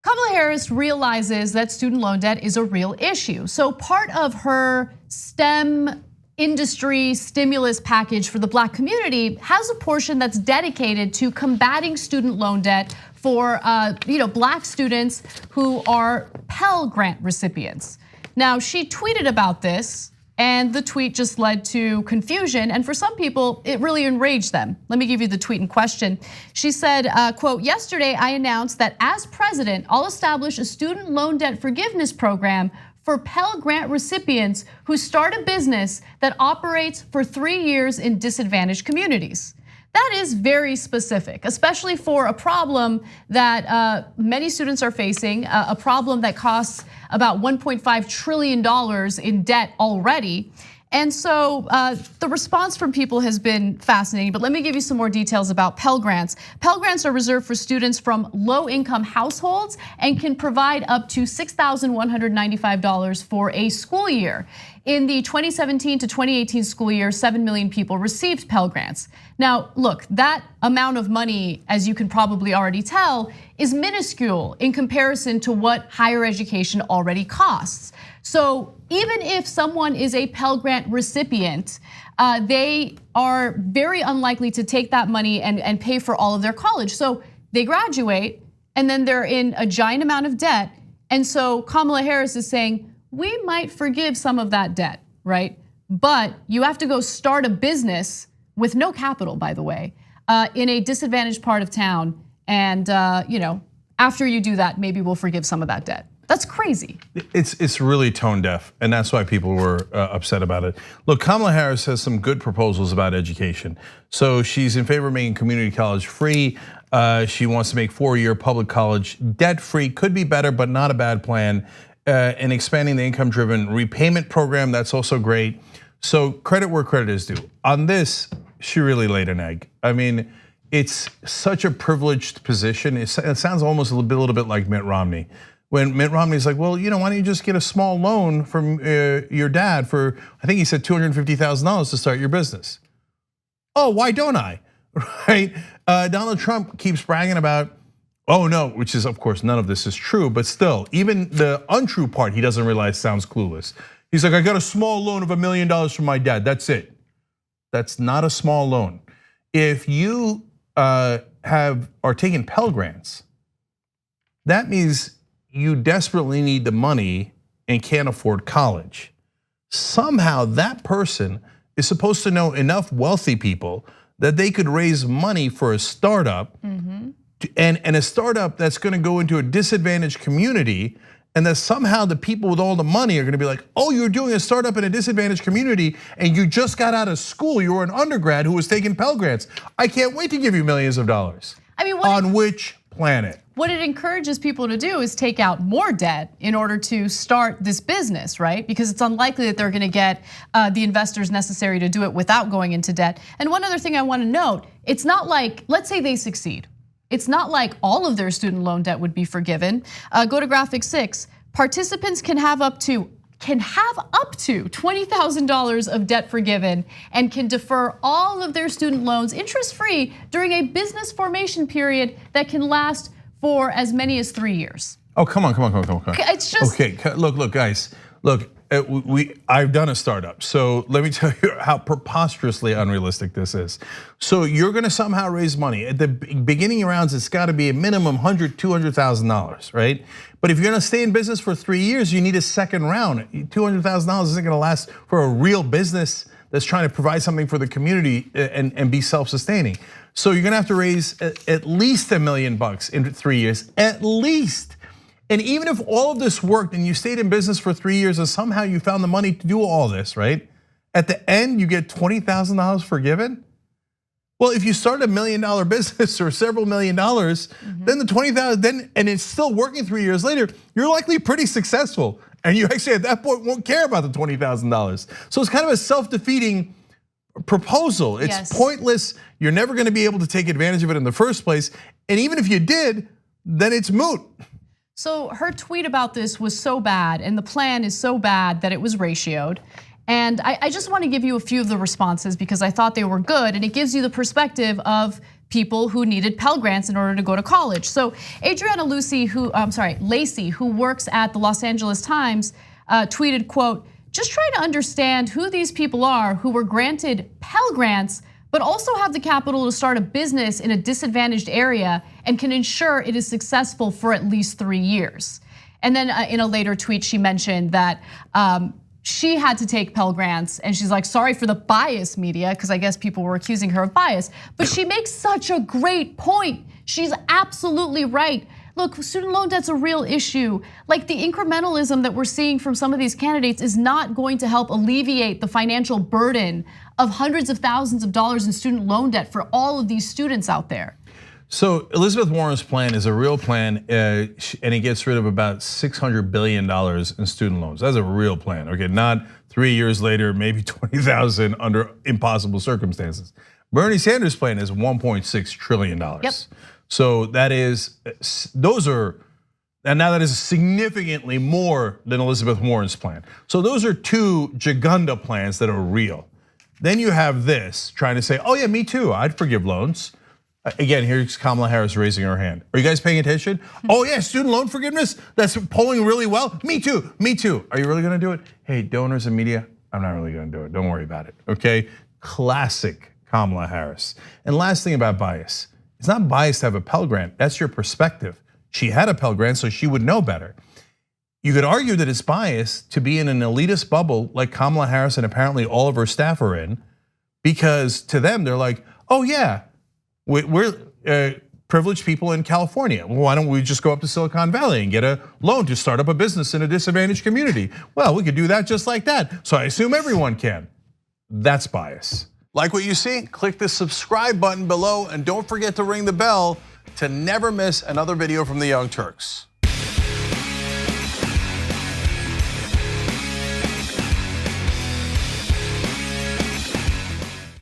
Kamala Harris realizes that student loan debt is a real issue. So part of her STEM industry stimulus package for the Black community has a portion that's dedicated to combating student loan debt for Black students who are Pell Grant recipients. Now, she tweeted about this, and the tweet just led to confusion, and for some people, it really enraged them. Let me give you the tweet in question. She said, quote, "Yesterday I announced that as president, I'll establish a student loan debt forgiveness program for Pell Grant recipients who start a business that operates for 3 years in disadvantaged communities." That is very specific, especially for a problem that many students are facing, a problem that costs about $1.5 trillion in debt already. And so the response from people has been fascinating, but let me give you some more details about Pell Grants. Pell Grants are reserved for students from low-income households and can provide up to $6,195 for a school year. In the 2017 to 2018 school year, 7 million people received Pell Grants. Now, look, that amount of money, as you can probably already tell, is minuscule in comparison to what higher education already costs. So even if someone is a Pell Grant recipient, they are very unlikely to take that money and pay for all of their college. So they graduate and then they're in a giant amount of debt. And so Kamala Harris is saying, we might forgive some of that debt, right? But you have to go start a business with no capital, by the way, in a disadvantaged part of town. And after you do that, maybe we'll forgive some of that debt. That's crazy. It's really tone deaf, and that's why people were upset about it. Look, Kamala Harris has some good proposals about education. So she's in favor of making community college free. She wants to make 4-year public college debt free. Could be better, but not a bad plan. And expanding the income-driven repayment program, that's also great. So credit where credit is due. On this, she really laid an egg. I mean, it's such a privileged position. It sounds almost a little bit like Mitt Romney. When Mitt Romney's like, well, why don't you just get a small loan from your dad for, I think he said $250,000 to start your business. Oh, why don't I, right? Donald Trump keeps bragging about, oh no, which is of course, none of this is true, but still, even the untrue part he doesn't realize sounds clueless. He's like, I got a small loan of $1 million from my dad, that's it. That's not a small loan. If you are taking Pell Grants, that means you desperately need the money and can't afford college. Somehow that person is supposed to know enough wealthy people that they could raise money for a startup, and a startup that's gonna go into a disadvantaged community, and that somehow the people with all the money are gonna be like, oh, you're doing a startup in a disadvantaged community and you just got out of school, you were an undergrad who was taking Pell Grants. I can't wait to give you millions of dollars. I mean, on which planet? What it encourages people to do is take out more debt in order to start this business, right? Because it's unlikely that they're gonna get the investors necessary to do it without going into debt. And one other thing I wanna note, it's not like, let's say they succeed. It's not like all of their student loan debt would be forgiven. Go to graphic 6. Participants can have up to $20,000 of debt forgiven and can defer all of their student loans interest-free during a business formation period that can last for as many as 3 years. Oh, come on. It's just okay. Look, guys. Look, I've done a startup, so let me tell you how preposterously unrealistic this is. So you're gonna somehow raise money at the beginning rounds. It's got to be a minimum $100,000, $200,000, right? But if you're gonna stay in business for 3 years, you need a second round. $200,000 isn't gonna last for a real business that's trying to provide something for the community and be self-sustaining. So you're gonna have to raise at least $1 million in 3 years, at least. And even if all of this worked and you stayed in business for 3 years and somehow you found the money to do all this, right? At the end, you get $20,000 forgiven. Well, if you start $1 million business or several $1 million, then the $20,000, and it's still working 3 years later, you're likely pretty successful. And you actually at that point won't care about the $20,000. So it's kind of a self-defeating proposal. It's pointless. You're never gonna be able to take advantage of it in the first place. And even if you did, then it's moot. So her tweet about this was so bad, and the plan is so bad that it was ratioed. And I just want to give you a few of the responses because I thought they were good, and it gives you the perspective of people who needed Pell Grants in order to go to college. So Adriana Lacey, who works at the Los Angeles Times, tweeted, quote, "Just try to understand who these people are who were granted Pell Grants, but also have the capital to start a business in a disadvantaged area and can ensure it is successful for at least 3 years." And then in a later tweet, she mentioned that she had to take Pell Grants, and she's like, sorry for the bias, media, because I guess people were accusing her of bias. But she makes such a great point. She's absolutely right. Look, student loan debt's a real issue. Like, the incrementalism that we're seeing from some of these candidates is not going to help alleviate the financial burden of hundreds of thousands of dollars in student loan debt for all of these students out there. So Elizabeth Warren's plan is a real plan, and it gets rid of about $600 billion in student loans. That's a real plan, okay? Not 3 years later, maybe 20,000 under impossible circumstances. Bernie Sanders' plan is $1.6 trillion. Yep. So that is, and now that is significantly more than Elizabeth Warren's plan. So those are two Gigunda plans that are real. Then you have this trying to say, oh yeah, me too, I'd forgive loans. Again, here's Kamala Harris raising her hand. Are you guys paying attention? Oh yeah, student loan forgiveness, that's polling really well. Me too, me too. Are you really gonna do it? Hey, donors and media, I'm not really gonna do it. Don't worry about it, okay? Classic Kamala Harris. And last thing about bias, it's not bias to have a Pell Grant, that's your perspective. She had a Pell Grant, so she would know better. You could argue that it's bias to be in an elitist bubble like Kamala Harris and apparently all of her staff are in, because to them, they're like, oh yeah, we're privileged people in California. Well, why don't we just go up to Silicon Valley and get a loan to start up a business in a disadvantaged community? Well, we could do that just like that. So I assume everyone can. That's bias. Like what you see? Click the subscribe button below and don't forget to ring the bell to never miss another video from the Young Turks.